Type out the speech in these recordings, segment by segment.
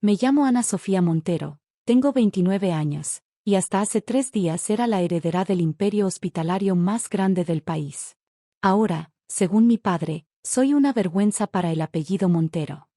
Me llamo Ana Sofía Montero, tengo 29 años, y hasta hace 3 días era la heredera del imperio hospitalario más grande del país. Ahora, según mi padre, soy una vergüenza para el apellido Montero.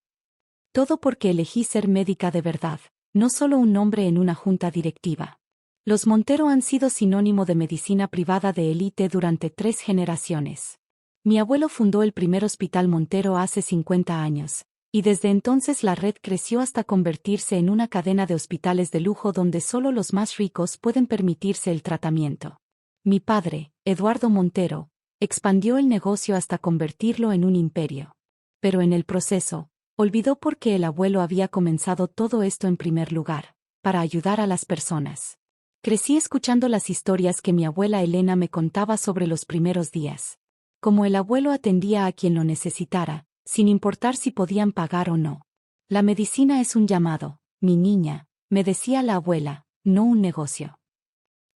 Todo porque elegí ser médica de verdad, no solo un nombre en una junta directiva. Los Montero han sido sinónimo de medicina privada de élite durante 3 generaciones. Mi abuelo fundó el primer hospital Montero hace 50 años, y desde entonces la red creció hasta convertirse en una cadena de hospitales de lujo donde solo los más ricos pueden permitirse el tratamiento. Mi padre, Eduardo Montero, expandió el negocio hasta convertirlo en un imperio. Pero en el proceso, olvidó por qué el abuelo había comenzado todo esto en primer lugar, para ayudar a las personas. Crecí escuchando las historias que mi abuela Elena me contaba sobre los primeros días. Como el abuelo atendía a quien lo necesitara, sin importar si podían pagar o no. La medicina es un llamado, mi niña, me decía la abuela, no un negocio.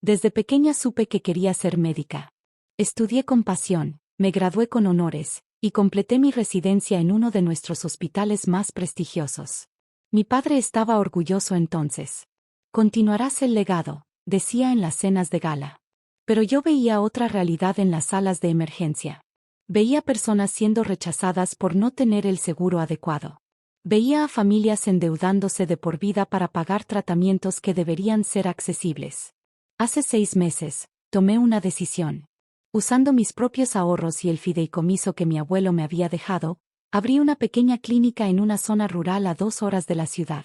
Desde pequeña supe que quería ser médica. Estudié con pasión, me gradué con honores, y completé mi residencia en uno de nuestros hospitales más prestigiosos. Mi padre estaba orgulloso entonces. Continuarás el legado, decía en las cenas de gala. Pero yo veía otra realidad en las salas de emergencia. Veía personas siendo rechazadas por no tener el seguro adecuado. Veía a familias endeudándose de por vida para pagar tratamientos que deberían ser accesibles. Hace 6 meses, tomé una decisión. Usando mis propios ahorros y el fideicomiso que mi abuelo me había dejado, abrí una pequeña clínica en una zona rural a 2 horas de la ciudad.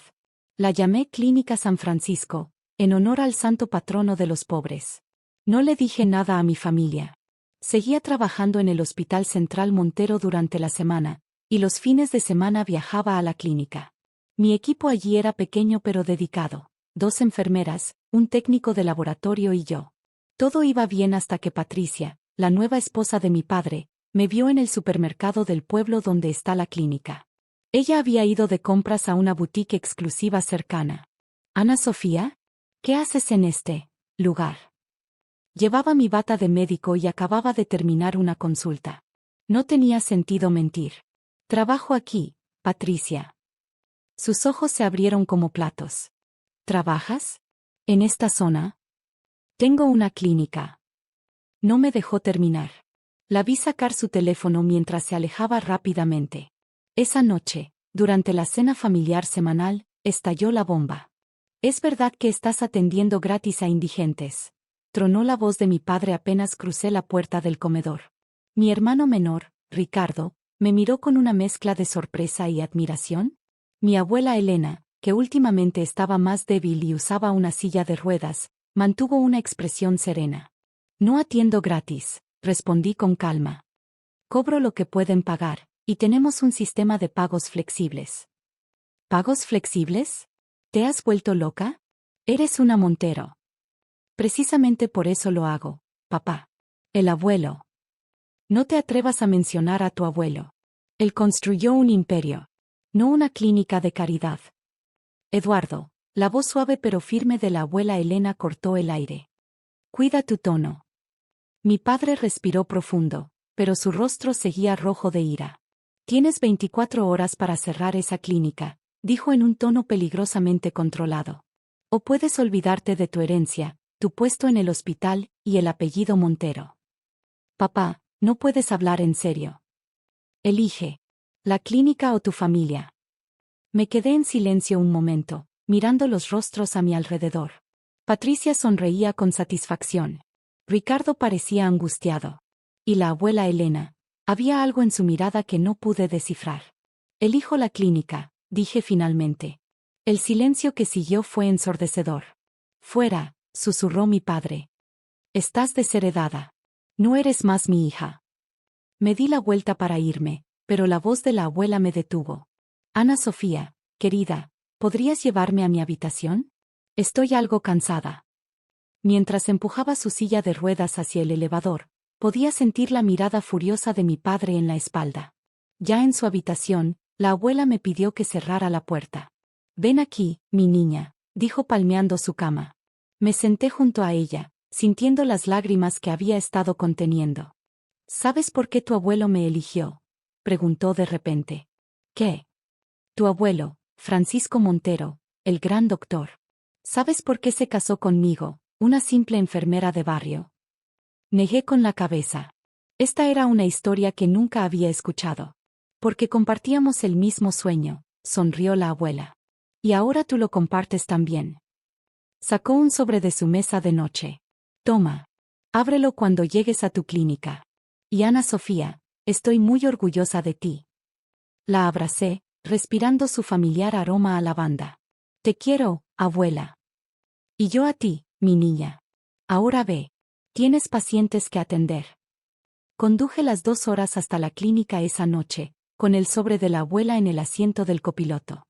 La llamé Clínica San Francisco, en honor al santo patrono de los pobres. No le dije nada a mi familia. Seguía trabajando en el Hospital Central Montero durante la semana, y los fines de semana viajaba a la clínica. Mi equipo allí era pequeño pero dedicado: 2 enfermeras, un técnico de laboratorio y yo. Todo iba bien hasta que Patricia, la nueva esposa de mi padre, me vio en el supermercado del pueblo donde está la clínica. Ella había ido de compras a una boutique exclusiva cercana. «Ana Sofía, ¿qué haces en este lugar?». Llevaba mi bata de médico y acababa de terminar una consulta. No tenía sentido mentir. «Trabajo aquí, Patricia». Sus ojos se abrieron como platos. «¿Trabajas? ¿En esta zona?». «Tengo una clínica». No me dejó terminar. La vi sacar su teléfono mientras se alejaba rápidamente. Esa noche, durante la cena familiar semanal, estalló la bomba. «¿Es verdad que estás atendiendo gratis a indigentes?», tronó la voz de mi padre apenas crucé la puerta del comedor. Mi hermano menor, Ricardo, me miró con una mezcla de sorpresa y admiración. Mi abuela Elena, que últimamente estaba más débil y usaba una silla de ruedas, mantuvo una expresión serena. «No atiendo gratis», respondí con calma. «Cobro lo que pueden pagar, y tenemos un sistema de pagos flexibles». «¿Pagos flexibles? ¿Te has vuelto loca? Eres una Montero». «Precisamente por eso lo hago, papá». «El abuelo». «No te atrevas a mencionar a tu abuelo. Él construyó un imperio, no una clínica de caridad». «Eduardo», la voz suave pero firme de la abuela Elena cortó el aire. «Cuida tu tono». Mi padre respiró profundo, pero su rostro seguía rojo de ira. «Tienes 24 horas para cerrar esa clínica», dijo en un tono peligrosamente controlado. «O puedes olvidarte de tu herencia, tu puesto en el hospital y el apellido Montero». «Papá, no puedes hablar en serio. Elige, la clínica o tu familia». Me quedé en silencio un momento, mirando los rostros a mi alrededor. Patricia sonreía con satisfacción. Ricardo parecía angustiado. Y la abuela Elena, había algo en su mirada que no pude descifrar. «Elijo la clínica», dije finalmente. El silencio que siguió fue ensordecedor. «Fuera», susurró mi padre. «Estás desheredada. No eres más mi hija». Me di la vuelta para irme, pero la voz de la abuela me detuvo. «Ana Sofía, querida, ¿podrías llevarme a mi habitación? Estoy algo cansada». Mientras empujaba su silla de ruedas hacia el elevador, podía sentir la mirada furiosa de mi padre en la espalda. Ya en su habitación, la abuela me pidió que cerrara la puerta. «Ven aquí, mi niña», dijo palmeando su cama. Me senté junto a ella, sintiendo las lágrimas que había estado conteniendo. «¿Sabes por qué tu abuelo me eligió?», preguntó de repente. «¿Qué?». «Tu abuelo», Francisco Montero, el gran doctor. ¿Sabes por qué se casó conmigo, una simple enfermera de barrio? Negué con la cabeza. Esta era una historia que nunca había escuchado. Porque compartíamos el mismo sueño, sonrió la abuela. Y ahora tú lo compartes también. Sacó un sobre de su mesa de noche. Toma. Ábrelo cuando llegues a tu clínica. Y Ana Sofía, estoy muy orgullosa de ti. La abracé, respirando su familiar aroma a lavanda. Te quiero, abuela. Y yo a ti, mi niña. Ahora ve. Tienes pacientes que atender. Conduje las 2 horas hasta la clínica esa noche, con el sobre de la abuela en el asiento del copiloto.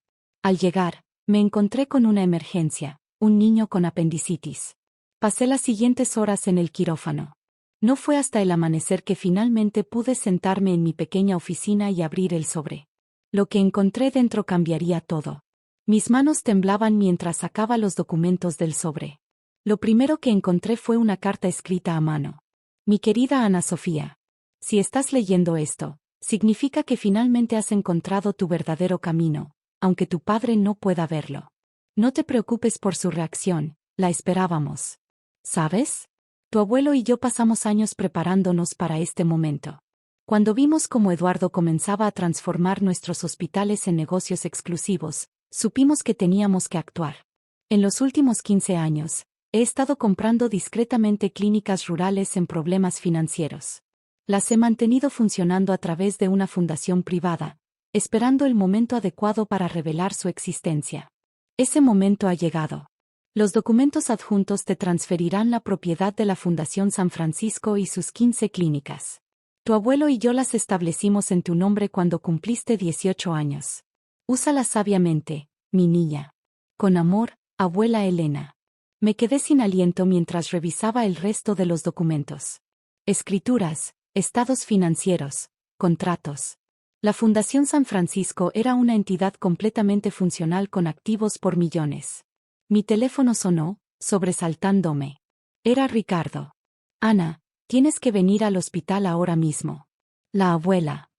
Al llegar, me encontré con una emergencia, un niño con apendicitis. Pasé las siguientes horas en el quirófano. No fue hasta el amanecer que finalmente pude sentarme en mi pequeña oficina y abrir el sobre. Lo que encontré dentro cambiaría todo. Mis manos temblaban mientras sacaba los documentos del sobre. Lo primero que encontré fue una carta escrita a mano. Mi querida Ana Sofía, si estás leyendo esto, significa que finalmente has encontrado tu verdadero camino, aunque tu padre no pueda verlo. No te preocupes por su reacción, la esperábamos. ¿Sabes? Tu abuelo y yo pasamos años preparándonos para este momento. Cuando vimos cómo Eduardo comenzaba a transformar nuestros hospitales en negocios exclusivos, supimos que teníamos que actuar. En los últimos 15 años, he estado comprando discretamente clínicas rurales en problemas financieros. Las he mantenido funcionando a través de una fundación privada, esperando el momento adecuado para revelar su existencia. Ese momento ha llegado. Los documentos adjuntos te transferirán la propiedad de la Fundación San Francisco y sus 15 clínicas. Tu abuelo y yo las establecimos en tu nombre cuando cumpliste 18 años. Úsalas sabiamente, mi niña. Con amor, abuela Elena. Me quedé sin aliento mientras revisaba el resto de los documentos. Escrituras, estados financieros, contratos. La Fundación San Francisco era una entidad completamente funcional con activos por millones. Mi teléfono sonó, sobresaltándome. Era Ricardo. Ana, tienes que venir al hospital ahora mismo. La abuela.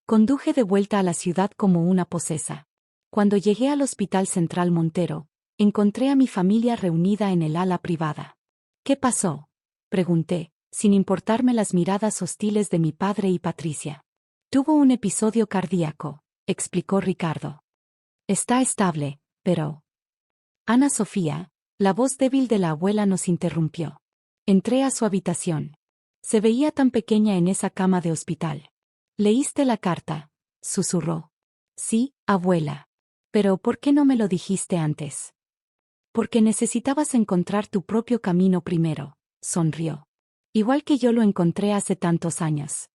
Conduje de vuelta a la ciudad como una posesa. Cuando llegué al Hospital Central Montero, encontré a mi familia reunida en el ala privada. ¿Qué pasó?, pregunté, sin importarme las miradas hostiles de mi padre y Patricia. Tuvo un episodio cardíaco, explicó Ricardo. Está estable, pero... Ana Sofía, la voz débil de la abuela nos interrumpió. Entré a su habitación. Se veía tan pequeña en esa cama de hospital. ¿Leíste la carta?, susurró. Sí, abuela. Pero ¿por qué no me lo dijiste antes? Porque necesitabas encontrar tu propio camino primero, sonrió. Igual que yo lo encontré hace tantos años.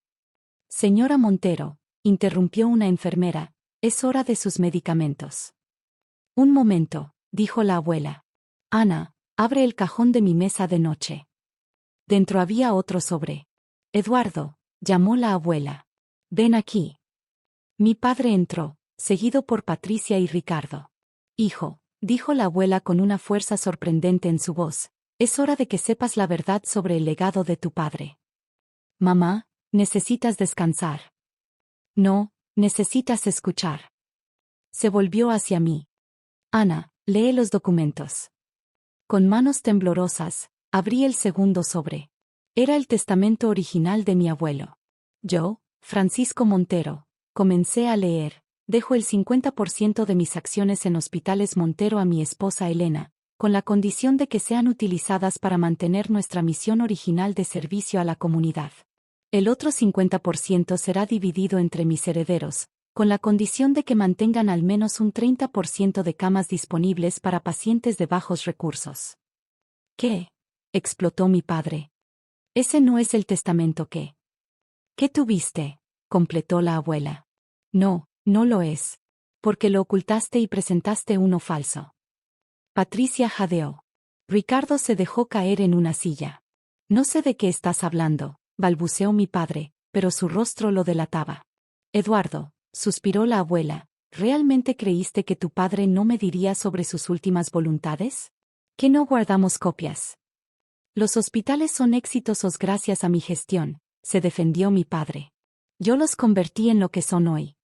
Señora Montero, interrumpió una enfermera, es hora de sus medicamentos. Un momento, dijo la abuela. Ana, abre el cajón de mi mesa de noche. Dentro había otro sobre. Eduardo, llamó la abuela. Ven aquí. Mi padre entró, seguido por Patricia y Ricardo. Hijo, dijo la abuela con una fuerza sorprendente en su voz, es hora de que sepas la verdad sobre el legado de tu padre. Mamá, necesitas descansar. No, necesitas escuchar. Se volvió hacia mí. Ana, lee los documentos. Con manos temblorosas, abrí el segundo sobre. Era el testamento original de mi abuelo. Yo, Francisco Montero, comencé a leer. Dejo el 50% de mis acciones en Hospitales Montero a mi esposa Elena, con la condición de que sean utilizadas para mantener nuestra misión original de servicio a la comunidad. El otro 50% será dividido entre mis herederos, con la condición de que mantengan al menos un 30% de camas disponibles para pacientes de bajos recursos. ¿Qué?, explotó mi padre. Ese no es el testamento que... ¿Qué tuviste?, completó la abuela. No, no lo es. Porque lo ocultaste y presentaste uno falso. Patricia jadeó. Ricardo se dejó caer en una silla. No sé de qué estás hablando, balbuceó mi padre, pero su rostro lo delataba. Eduardo, suspiró la abuela, ¿realmente creíste que tu padre no me diría sobre sus últimas voluntades? ¿Que no guardamos copias? Los hospitales son exitosos gracias a mi gestión, se defendió mi padre. Yo los convertí en lo que son hoy.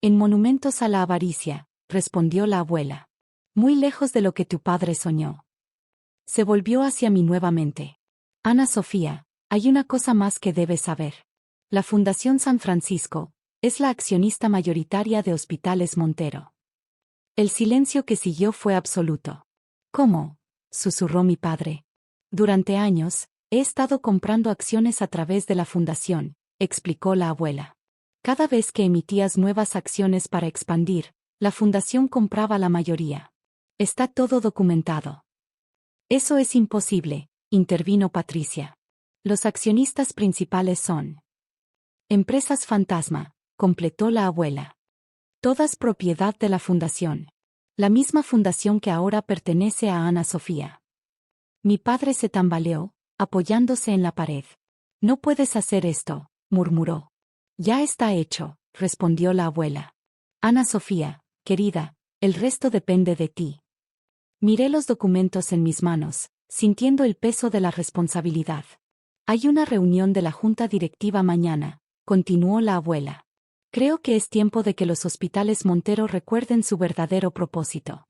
En monumentos a la avaricia, respondió la abuela. Muy lejos de lo que tu padre soñó. Se volvió hacia mí nuevamente. Ana Sofía, hay una cosa más que debes saber. La Fundación San Francisco es la accionista mayoritaria de Hospitales Montero. El silencio que siguió fue absoluto. ¿Cómo?, susurró mi padre. Durante años, he estado comprando acciones a través de la fundación, explicó la abuela. Cada vez que emitías nuevas acciones para expandir, la fundación compraba la mayoría. Está todo documentado. Eso es imposible, intervino Patricia. Los accionistas principales son empresas fantasma, completó la abuela. Todas propiedad de la fundación. La misma fundación que ahora pertenece a Ana Sofía. Mi padre se tambaleó, apoyándose en la pared. No puedes hacer esto, murmuró. Ya está hecho, respondió la abuela. Ana Sofía, querida, el resto depende de ti. Miré los documentos en mis manos, sintiendo el peso de la responsabilidad. Hay una reunión de la junta directiva mañana, continuó la abuela. Creo que es tiempo de que los hospitales Montero recuerden su verdadero propósito.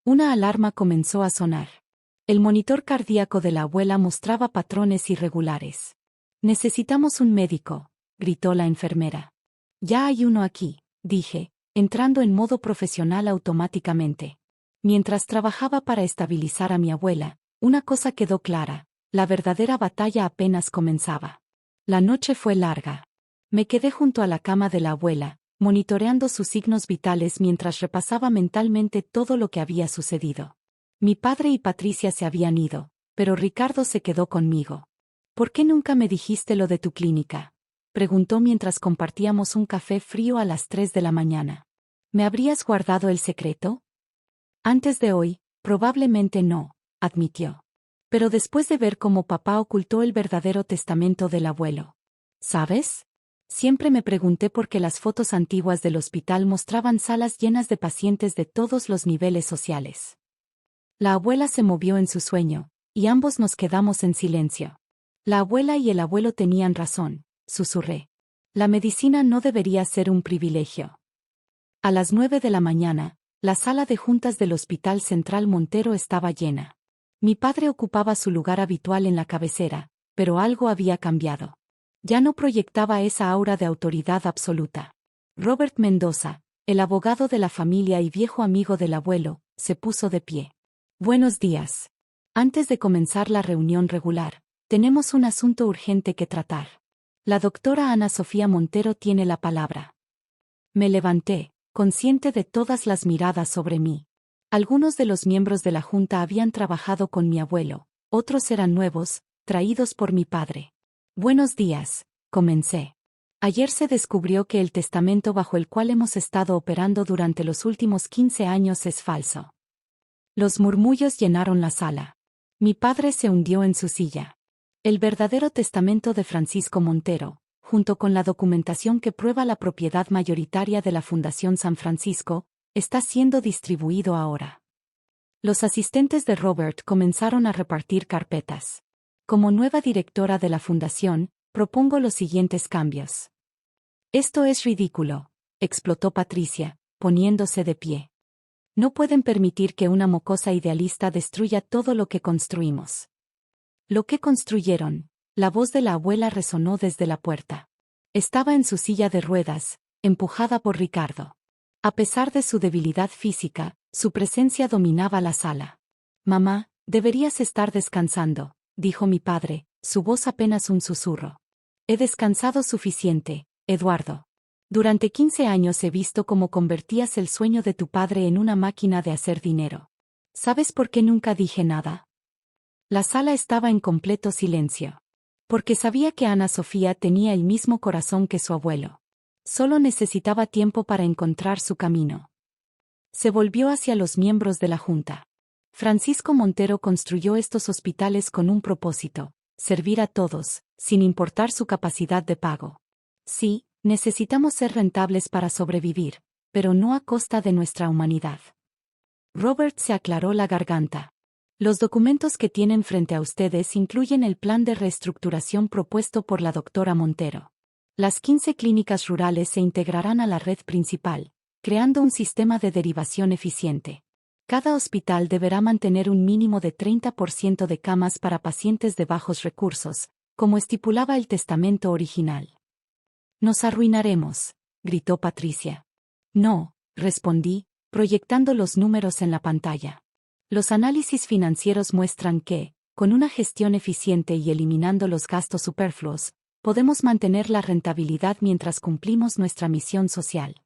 Una alarma comenzó a sonar. El monitor cardíaco de la abuela mostraba patrones irregulares. Necesitamos un médico, gritó la enfermera. Ya hay uno aquí, dije, entrando en modo profesional automáticamente. Mientras trabajaba para estabilizar a mi abuela, una cosa quedó clara: la verdadera batalla apenas comenzaba. La noche fue larga. Me quedé junto a la cama de la abuela, monitoreando sus signos vitales mientras repasaba mentalmente todo lo que había sucedido. Mi padre y Patricia se habían ido, pero Ricardo se quedó conmigo. ¿Por qué nunca me dijiste lo de tu clínica?, preguntó mientras compartíamos un café frío a las 3 de la mañana. ¿Me habrías guardado el secreto? Antes de hoy, probablemente no, admitió. Pero después de ver cómo papá ocultó el verdadero testamento del abuelo. ¿Sabes? Siempre me pregunté por qué las fotos antiguas del hospital mostraban salas llenas de pacientes de todos los niveles sociales. La abuela se movió en su sueño, y ambos nos quedamos en silencio. La abuela y el abuelo tenían razón, susurré. La medicina no debería ser un privilegio. A las 9 de la mañana, la sala de juntas del Hospital Central Montero estaba llena. Mi padre ocupaba su lugar habitual en la cabecera, pero algo había cambiado. Ya no proyectaba esa aura de autoridad absoluta. Robert Mendoza, el abogado de la familia y viejo amigo del abuelo, se puso de pie. Buenos días. Antes de comenzar la reunión regular, tenemos un asunto urgente que tratar. La doctora Ana Sofía Montero tiene la palabra. Me levanté, consciente de todas las miradas sobre mí. Algunos de los miembros de la junta habían trabajado con mi abuelo, otros eran nuevos, traídos por mi padre. Buenos días, comencé. Ayer se descubrió que el testamento bajo el cual hemos estado operando durante los últimos 15 años es falso. Los murmullos llenaron la sala. Mi padre se hundió en su silla. El verdadero testamento de Francisco Montero, junto con la documentación que prueba la propiedad mayoritaria de la Fundación San Francisco, está siendo distribuido ahora. Los asistentes de Robert comenzaron a repartir carpetas. Como nueva directora de la fundación, propongo los siguientes cambios. Esto es ridículo, explotó Patricia, poniéndose de pie. No pueden permitir que una mocosa idealista destruya todo lo que construimos. ¿Lo que construyeron? La voz de la abuela resonó desde la puerta. Estaba en su silla de ruedas, empujada por Ricardo. A pesar de su debilidad física, su presencia dominaba la sala. Mamá, deberías estar descansando, dijo mi padre, su voz apenas un susurro. He descansado suficiente, Eduardo. Durante 15 años he visto cómo convertías el sueño de tu padre en una máquina de hacer dinero. ¿Sabes por qué nunca dije nada? La sala estaba en completo silencio. Porque sabía que Ana Sofía tenía el mismo corazón que su abuelo. Solo necesitaba tiempo para encontrar su camino. Se volvió hacia los miembros de la junta. Francisco Montero construyó estos hospitales con un propósito: servir a todos, sin importar su capacidad de pago. Sí, necesitamos ser rentables para sobrevivir, pero no a costa de nuestra humanidad. Robert se aclaró la garganta. Los documentos que tienen frente a ustedes incluyen el plan de reestructuración propuesto por la doctora Montero. Las 15 clínicas rurales se integrarán a la red principal, creando un sistema de derivación eficiente. Cada hospital deberá mantener un mínimo de 30% de camas para pacientes de bajos recursos, como estipulaba el testamento original. «Nos arruinaremos», gritó Patricia. «No», respondí, proyectando los números en la pantalla. Los análisis financieros muestran que, con una gestión eficiente y eliminando los gastos superfluos, podemos mantener la rentabilidad mientras cumplimos nuestra misión social.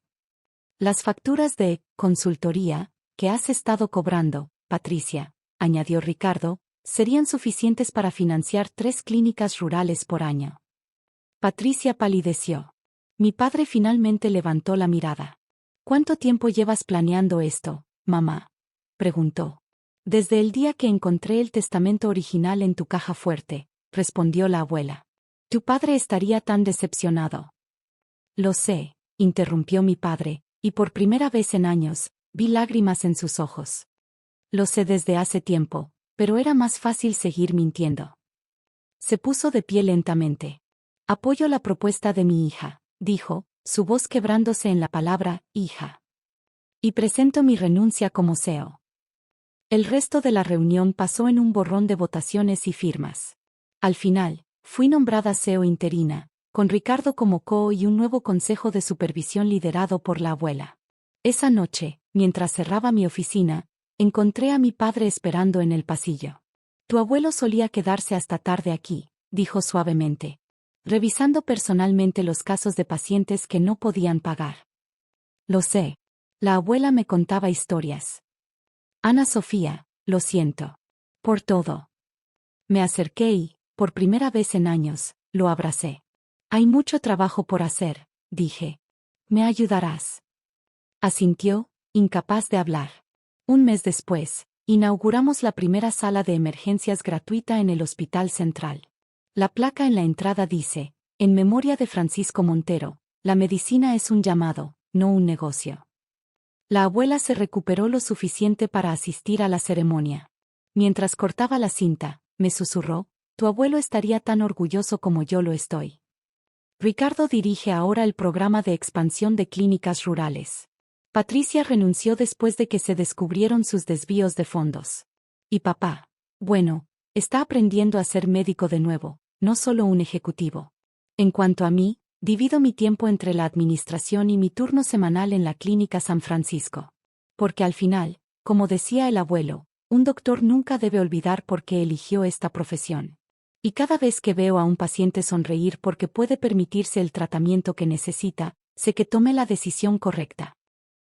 Las facturas de consultoría que has estado cobrando, Patricia, añadió Ricardo, serían suficientes para financiar 3 clínicas rurales por año. Patricia palideció. Mi padre finalmente levantó la mirada. ¿Cuánto tiempo llevas planeando esto, mamá?, preguntó. Desde el día que encontré el testamento original en tu caja fuerte, respondió la abuela. Tu padre estaría tan decepcionado. Lo sé, interrumpió mi padre, y por primera vez en años, vi lágrimas en sus ojos. Lo sé desde hace tiempo, pero era más fácil seguir mintiendo. Se puso de pie lentamente. Apoyo la propuesta de mi hija, dijo, su voz quebrándose en la palabra hija. Y presento mi renuncia como CEO. El resto de la reunión pasó en un borrón de votaciones y firmas. Al final, fui nombrada CEO interina, con Ricardo como CEO y un nuevo consejo de supervisión liderado por la abuela. Esa noche, mientras cerraba mi oficina, encontré a mi padre esperando en el pasillo. Tu abuelo solía quedarse hasta tarde aquí, dijo suavemente, revisando personalmente los casos de pacientes que no podían pagar. Lo sé. La abuela me contaba historias. Ana Sofía, lo siento. Por todo. Me acerqué y, por primera vez en años, lo abracé. Hay mucho trabajo por hacer, dije. ¿Me ayudarás? Asintió, incapaz de hablar. Un mes después, inauguramos la primera sala de emergencias gratuita en el Hospital Central. La placa en la entrada dice, en memoria de Francisco Montero, la medicina es un llamado, no un negocio. La abuela se recuperó lo suficiente para asistir a la ceremonia. Mientras cortaba la cinta, me susurró, tu abuelo estaría tan orgulloso como yo lo estoy. Ricardo dirige ahora el programa de expansión de clínicas rurales. Patricia renunció después de que se descubrieron sus desvíos de fondos. Y papá, bueno, está aprendiendo a ser médico de nuevo, no solo un ejecutivo. En cuanto a mí, divido mi tiempo entre la administración y mi turno semanal en la Clínica San Francisco. Porque al final, como decía el abuelo, un doctor nunca debe olvidar por qué eligió esta profesión. Y cada vez que veo a un paciente sonreír porque puede permitirse el tratamiento que necesita, sé que tomé la decisión correcta.